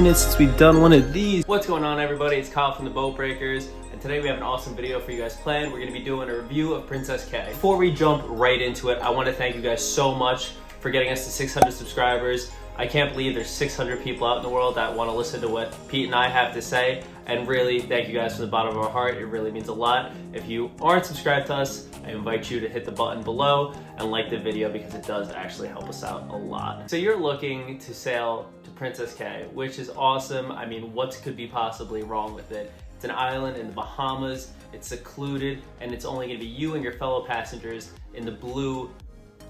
minute since we've done one of these. What's going on, everybody? It's Kyle from the Boat Breakers, and today we have an awesome video for you guys planned. We're going to be doing a review of Princess Cay. Before we jump right into it, I want to thank you guys so much for getting us to 600 subscribers. I can't believe there's 600 people out in the world that want to listen to what Pete and I have to say, and really thank you guys from the bottom of our heart. It really means a lot. If you aren't subscribed to us, I invite you to hit the button below and like the video because it does actually help us out a lot. So you're looking to sail to Princess Cay, which is awesome. I mean, what could be possibly wrong with it? It's an island in the Bahamas, it's secluded, and it's only going to be you and your fellow passengers in the blue,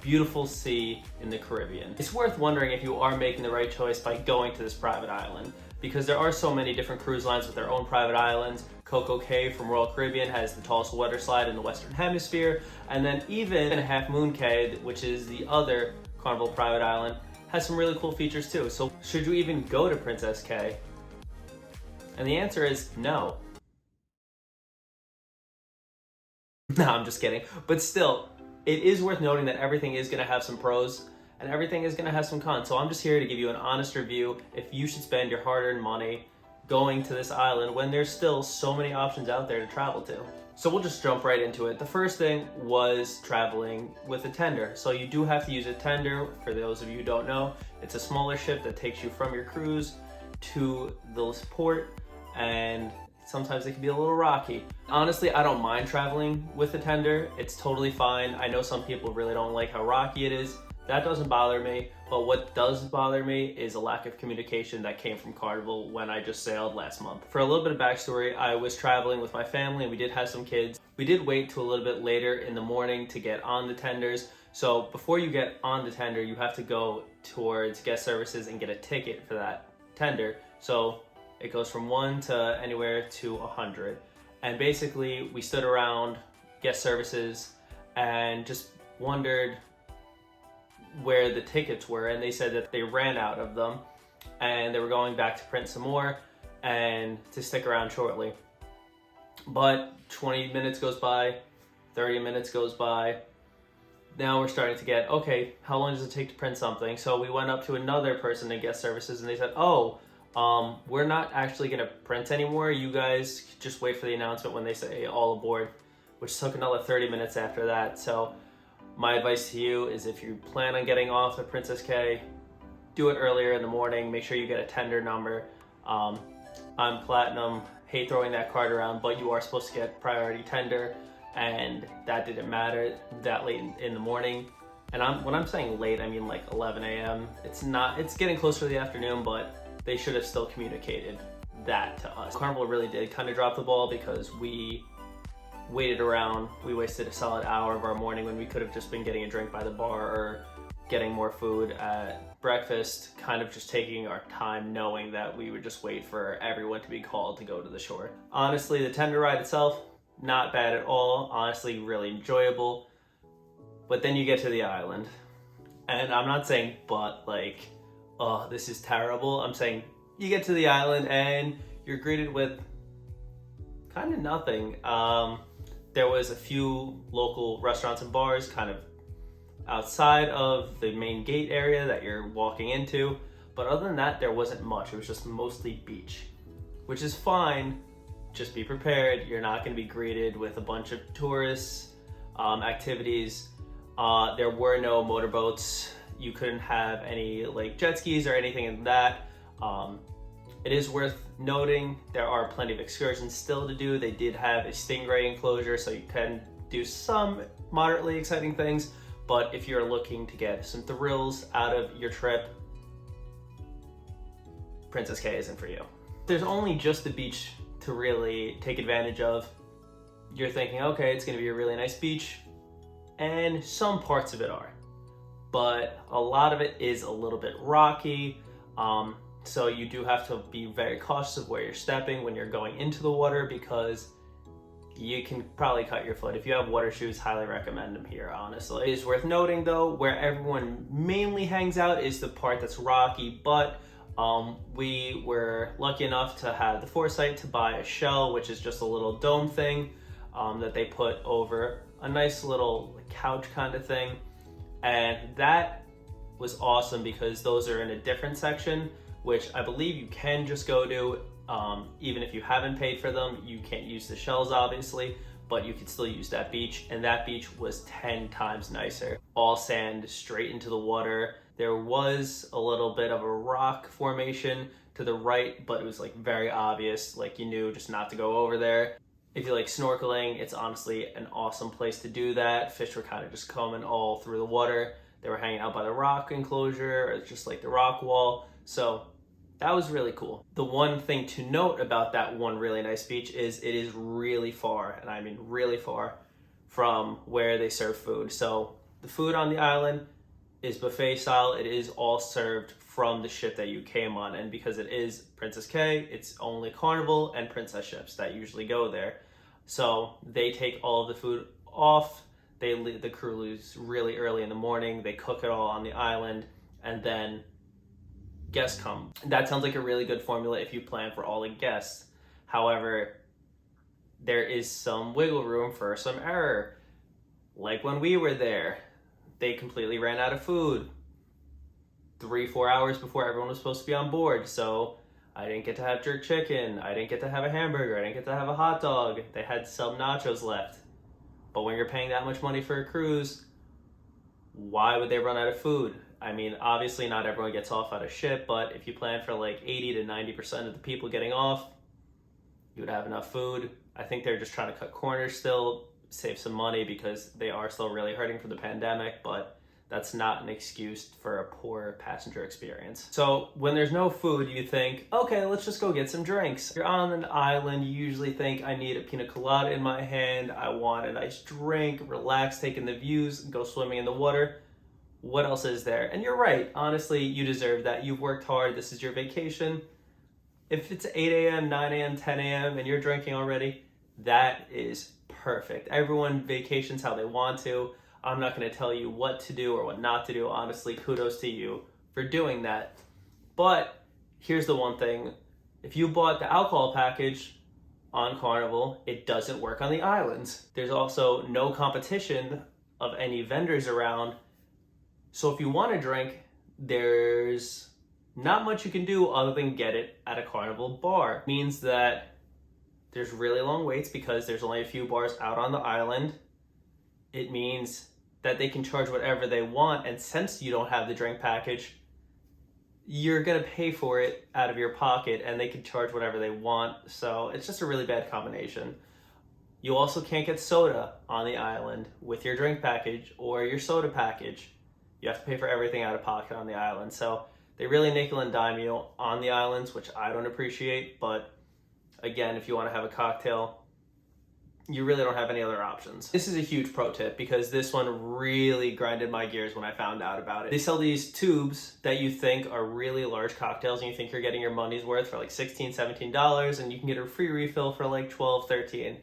beautiful sea in the Caribbean. It's worth wondering if you are making the right choice by going to this private island, because there are so many different cruise lines with their own private islands. Cay from Royal Caribbean has the tallest water slide in the Western Hemisphere, and then even Half Moon Cay, which is the other Carnival private island, has some really cool features too. So should you even go to Princess Cay? And the answer is no. No, I'm just kidding. But still, it is worth noting that everything is going to have some pros and everything is going to have some cons. So I'm just here to give you an honest review if you should spend your hard-earned money going to this island when there's still so many options out there to travel to. So we'll just jump right into it. The first thing was traveling with a tender. So you do have to use a tender. For those of you who don't know, it's a smaller ship that takes you from your cruise to the port, and sometimes it can be a little rocky. Honestly, I don't mind traveling with a tender. It's totally fine. I know some people really don't like how rocky it is. That doesn't bother me, but what does bother me is a lack of communication that came from Carnival when I just sailed last month. For a little bit of backstory, I was traveling with my family and we did have some kids. We did wait till a little bit later in the morning to get on the tenders. So before you get on the tender, you have to go towards guest services and get a ticket for that tender. So it goes from 1 to anywhere to 100. And basically we stood around guest services and just wondered where the tickets were, and they said that they ran out of them and they were going back to print some more and to stick around shortly. But 20 minutes goes by, 30 minutes goes by. Now we're starting to get, okay, how long does it take to print something? So we went up to another person in guest services and they said, we're not actually gonna print anymore. You guys just wait for the announcement when they say all aboard, which took another 30 minutes after that. So my advice to you is if you plan on getting off at Princess Cay, do it earlier in the morning. Make sure you get a tender number. I'm platinum, hate throwing that card around, but you are supposed to get priority tender, and that didn't matter that late in the morning. And when I'm saying late, I mean like 11 a.m. It's getting closer to the afternoon, but they should have still communicated that to us. Carnival really did kind of drop the ball because we waited around. We wasted a solid hour of our morning when we could have just been getting a drink by the bar or getting more food at breakfast, kind of just taking our time knowing that we would just wait for everyone to be called to go to the shore. Honestly, the tender ride itself, not bad at all. Honestly, really enjoyable. But then you get to the island. And I'm not saying, but like, oh, this is terrible. I'm saying you get to the island and you're greeted with kind of nothing. There was a few local restaurants and bars kind of outside of the main gate area that you're walking into. But other than that, there wasn't much. It was just mostly beach, which is fine. Just be prepared. You're not going to be greeted with a bunch of tourist activities. There were no motorboats. You couldn't have any like jet skis or anything like that. It is worth noting there are plenty of excursions still to do. They did have a stingray enclosure, so you can do some moderately exciting things. But if you're looking to get some thrills out of your trip, Princess Cay isn't for you. There's only just the beach to really take advantage of. You're thinking, okay, it's gonna be a really nice beach, and some parts of it are. But a lot of it is a little bit rocky. So you do have to be very cautious of where you're stepping when you're going into the water, because you can probably cut your foot. If you have water shoes, highly recommend them here, honestly. It is worth noting though, where everyone mainly hangs out is the part that's rocky, but we were lucky enough to have the foresight to buy a shell, which is just a little dome thing that they put over a nice little couch kind of thing. And that was awesome because those are in a different section which I believe you can just go to, even if you haven't paid for them. You can't use the shells, obviously, but you could still use that beach, and that beach was 10 times nicer. All sand straight into the water. There was a little bit of a rock formation to the right, but it was like very obvious, like you knew just not to go over there. If you like snorkeling, it's honestly an awesome place to do that. Fish were kind of just coming all through the water. They were hanging out by the rock enclosure, or just like the rock wall. So that was really cool. The one thing to note about that one really nice beach is it is really far, and I mean really far, from where they serve food. So the food on the island is buffet style. It is all served from the ship that you came on, and because it is Princess Cay, it's only Carnival and Princess ships that usually go there. So they take all of the food off. The crew leaves really early in the morning. They cook it all on the island, and then guests come. That sounds like a really good formula if you plan for all the guests. However, there is some wiggle room for some error. Like when we were there, they completely ran out of food 3-4 hours before everyone was supposed to be on board. So I didn't get to have jerk chicken. I didn't get to have a hamburger. I didn't get to have a hot dog. They had some nachos left. But when you're paying that much money for a cruise, why would they run out of food? I mean, obviously not everyone gets off at a ship, but if you plan for like 80 to 90% of the people getting off, you would have enough food. I think they're just trying to cut corners still, save some money, because they are still really hurting from the pandemic, but that's not an excuse for a poor passenger experience. So when there's no food, you think, okay, let's just go get some drinks. You're on an island, you usually think, I need a pina colada in my hand, I want a nice drink, relax, taking the views, go swimming in the water. What else is there? And you're right, honestly, you deserve that. You've worked hard, this is your vacation. If it's 8 a.m., 9 a.m., 10 a.m., and you're drinking already, that is perfect. Everyone vacations how they want to. I'm not going to tell you what to do or what not to do. Honestly, kudos to you for doing that. But here's the one thing. If you bought the alcohol package on Carnival, it doesn't work on the islands. There's also no competition of any vendors around. So if you want a drink, there's not much you can do other than get it at a Carnival bar. It means that there's really long waits because there's only a few bars out on the island. It means that they can charge whatever they want, and since you don't have the drink package, you're gonna pay for it out of your pocket, and they can charge whatever they want. So it's just a really bad combination. You also can't get soda on the island with your drink package or your soda package. You have to pay for everything out of pocket on the island. So they really nickel and dime you on the islands, which I don't appreciate. But again, if you want to have a cocktail, you really don't have any other options. This is a huge pro tip because this one really grinded my gears when I found out about it. They sell these tubes that you think are really large cocktails, and you think you're getting your money's worth for like $16, $17, and you can get a free refill for like $12, $13.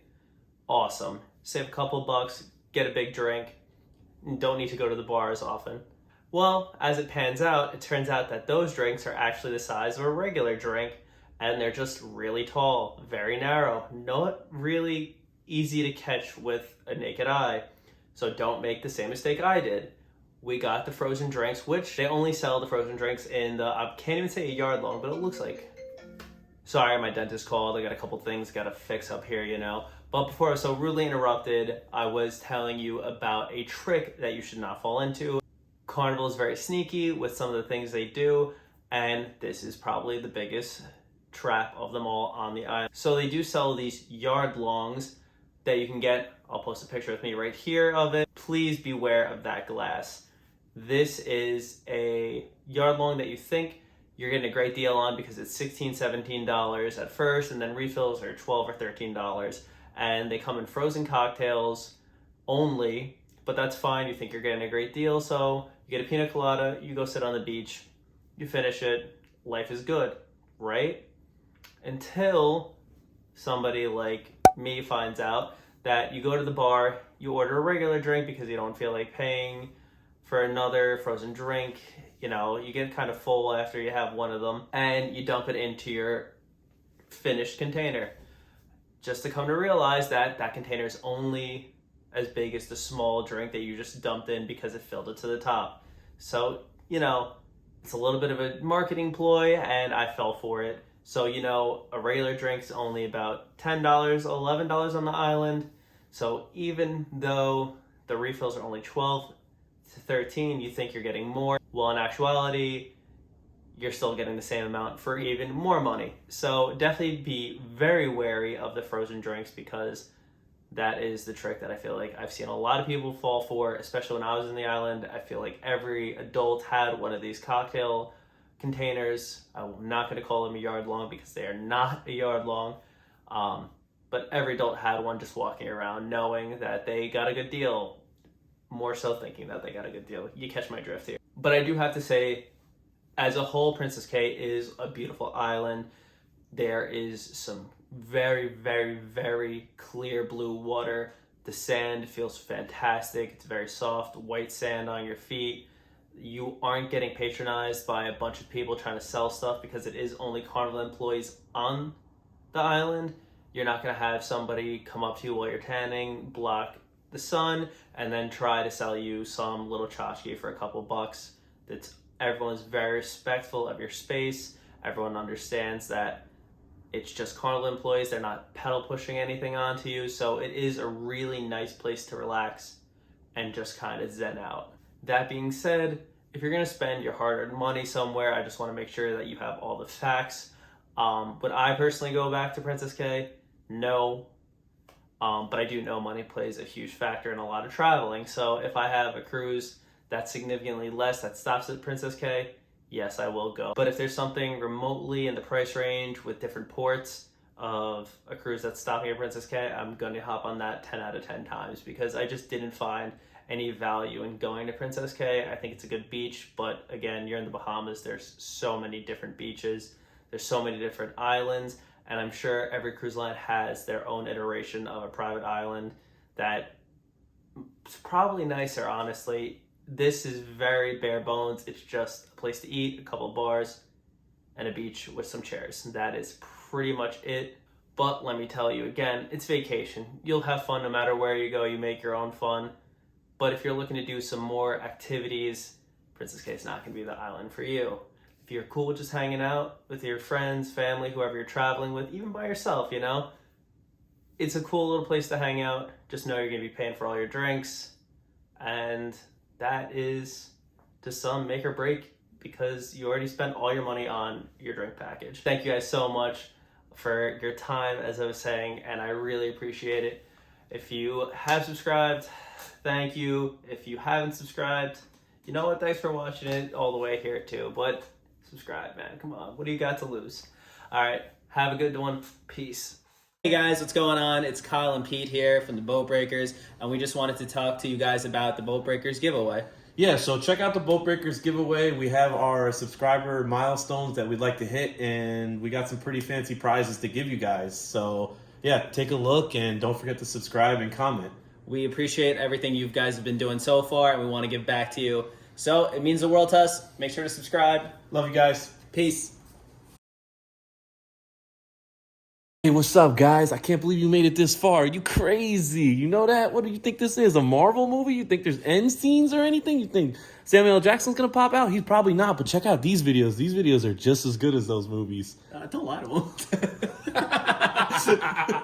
Awesome. Save a couple bucks, get a big drink, and don't need to go to the bar as often. Well, as it pans out, it turns out that those drinks are actually the size of a regular drink, and they're just really tall, very narrow, not really easy to catch with a naked eye. So don't make the same mistake I did. We got the frozen drinks, which they only sell the frozen drinks in the, I can't even say a yard long, but it looks like. Sorry, my dentist called. I got a couple things got to fix up here, you know. But before I was so rudely interrupted, I was telling you about a trick that you should not fall into. Carnival is very sneaky with some of the things they do, and this is probably the biggest trap of them all on the island. So they do sell these yard longs that you can get. I'll post a picture with me right here of it. Please beware of that glass. This is a yard long that you think you're getting a great deal on because it's $16, $17 at first, and then refills are $12 or $13. And they come in frozen cocktails only, but that's fine. You think you're getting a great deal, so you get a pina colada, you go sit on the beach, you finish it, life is good, right? Until somebody like me finds out that you go to the bar, you order a regular drink because you don't feel like paying for another frozen drink. You know, you get kind of full after you have one of them, and you dump it into your finished container. Just to come to realize that that container is only as big as the small drink that you just dumped in because it filled it to the top. So, you know, It's a little bit of a marketing ploy, and I fell for it. So, you know, a regular drink's only about $10, $11 on the island. So even though the refills are only 12 to 13, you think you're getting more. Well, in actuality, you're still getting the same amount for even more money. So definitely be very wary of the frozen drinks, because that is the trick that I feel like I've seen a lot of people fall for, especially when I was in the island. I feel like every adult had one of these cocktail containers. I'm not going to call them a yard long because they are not a yard long. But every adult had one, just walking around knowing that they got a good deal. More so thinking that they got a good deal. You catch my drift here. But I do have to say, as a whole, Princess Cay is a beautiful island. There is some very, very, very clear blue water. The sand feels fantastic. It's very soft, white sand on your feet. You aren't getting patronized by a bunch of people trying to sell stuff, because it is only Carnival employees on the island. You're not going to have somebody come up to you while you're tanning, block the sun, and then try to sell you some little tchotchke for a couple bucks. Everyone's very respectful of your space. Everyone understands that it's just Carnival employees. They're not pedal pushing anything onto you. So it is a really nice place to relax and just kind of zen out. That being said, if you're going to spend your hard-earned money somewhere, I just want to make sure that you have all the facts. Would I personally go back to Princess Cay? No. But I do know money plays a huge factor in a lot of traveling. So if I have a cruise that's significantly less that stops at Princess Cay, yes, I will go. But if there's something remotely in the price range with different ports of a cruise that's stopping at Princess Cay, I'm going to hop on that 10 out of 10 times, because I just didn't find any value in going to Princess Cay. I think it's a good beach, but again, you're in the Bahamas. There's so many different beaches. There's so many different islands, and I'm sure every cruise line has their own iteration of a private island that is probably nicer, honestly. This is very bare bones. It's just a place to eat, a couple of bars, and a beach with some chairs. That is pretty much it. But let me tell you again, it's vacation. You'll have fun no matter where you go. You make your own fun. But if you're looking to do some more activities, Princess Cay is not going to be the island for you. If you're cool with just hanging out with your friends, family, whoever you're traveling with, even by yourself, you know, it's a cool little place to hang out. Just know you're going to be paying for all your drinks, and that is, to some, make or break, because you already spent all your money on your drink package. Thank you guys so much for your time, as I was saying, and I really appreciate it. If you have subscribed, thank you. If you haven't subscribed, you know what? Thanks for watching it all the way here too. But subscribe, man. Come on. What do you got to lose? All right. Have a good one. Peace. Hey guys, what's going on? It's Kyle and Pete here from the Boat Breakers, and we just wanted to talk to you guys about the Boat Breakers giveaway. Yeah, so check out the Boat Breakers giveaway. We have our subscriber milestones that we'd like to hit, and we got some pretty fancy prizes to give you guys. So yeah, take a look, and don't forget to subscribe and comment. We appreciate everything you guys have been doing so far, and we want to give back to you. So it means the world to us. Make sure to subscribe. Love you guys. Peace. Hey, what's up, guys? I can't believe you made it this far. You crazy. You know that? What do you think this is? A Marvel movie? You think there's end scenes or anything? You think Samuel L. Jackson's going to pop out? He's probably not, but check out these videos. These videos are just as good as those movies. Don't lie to him.